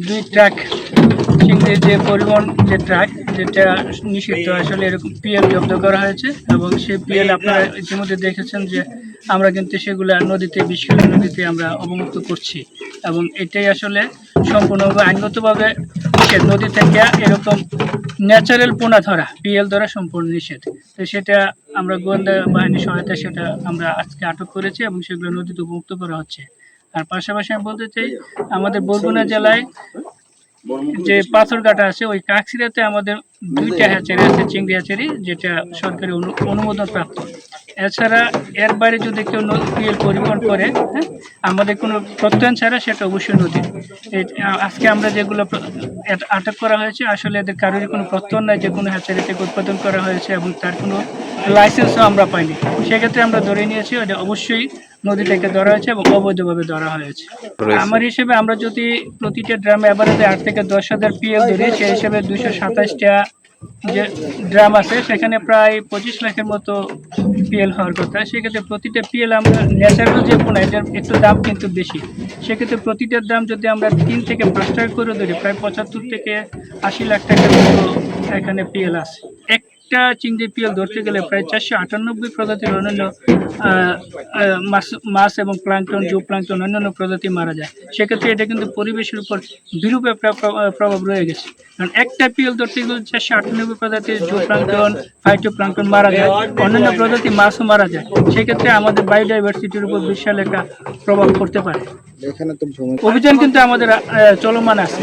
2 truck চিংড়ির যে পরিবহন যে ট্রাক যেটা নিষিদ্ধ আসলে এরকম পিএল জব্দ করা হয়েছে এবং সেই পিএল আপনারা ইতিমধ্যে দেখেছেন যে আমরা কিন্তু সেগুলা নদীতে বিষখালী নদীতে আমরা অবমুক্ত করছি এবং এটাই আসলে সম্পূর্ণভাবে আইনগতভাবে নিষেধ। নদী থেকে এরকম ন্যাচারাল পোনা ধরা পিএল ধরা সম্পূর্ণ নিষেধ। তো সেটা আমরা গোয়েন্দা বাহিনীর সহায়তায় সেটা আমরা আজকে আটক করেছি এবং সেগুলো নদীতে মুক্ত করা হচ্ছে। আর পাশাপাশি আমি বলতে চাই আমাদের বরগুনা জেলায় যে পাথরঘাটা আছে ওই কাকসিরাতে আমাদের 2টা হ্যাচারি আছে চিংড়ি হ্যাচারি যেটা সরকারি অনুমোদন প্রাপ্ত। এছাড়া এর বাইরে যদি কেউ পিএল পরিবহন করে আমাদের কোনো প্রত্যয়ন ছাড়া সেটা অবশ্যই নদী। আজকে আমরা যেগুলো আটক করা হয়েছে আসলে এদের কারোরই কোনো প্রত্যয়ন নাই যে কোনো হ্যাচারি থেকে উৎপাদন করা হয়েছে এবং তার কোনো লাইসেন্সও আমরা পাইনি। সেক্ষেত্রে আমরা ধরে নিয়েছি এটা অবশ্যই নদী থেকে ধরা হয়েছে এবং অবৈধভাবে ধরা হয়েছে। আমার হিসেবে আমরা যদি প্রতিটা ড্রামে অ্যাভারেজে 8 থেকে 10,000 পিএল ধরি সেই হিসেবে 227টা যে ড্রাম আছে সেখানে প্রায় 25 লাখের মতো পিএল হওয়ার কথা। সেক্ষেত্রে প্রতিটা পিএল আমরা ন্যাচারাল যে পোনা এটার একটু দাম কিন্তু বেশি। সেক্ষেত্রে প্রতিটার দাম যদি আমরা 3 থেকে 5 টাকা করে ধরি প্রায় 75 থেকে 80 লাখ টাকার মতো এখানে পিএল আছে। একটা চিংড়ি পিএল ধরতে গেলে প্রায় 498 প্রজাতির অন্যান্য মাছ এবং প্লাঙ্কটন জু প্লাঙ্কটন অন্যান্য প্রজাতি মারা যায়। সেক্ষেত্রে এটা কিন্তু পরিবেশের উপর বিরূপ একটা প্রভাব রয়ে গেছে। কারণ একটা পিএল ধরতে গেলে 498 প্রজাতির জু প্লাঙ্কটন ফাইটো প্লাঙ্কটন মারা যায়, অন্যান্য প্রজাতি মাছও মারা যায়। সেক্ষেত্রে আমাদের বায়োডাইভার্সিটির উপর বিশাল একটা প্রভাব পড়তে পারে। অভিযান কিন্তু আমাদের চলমান আছে।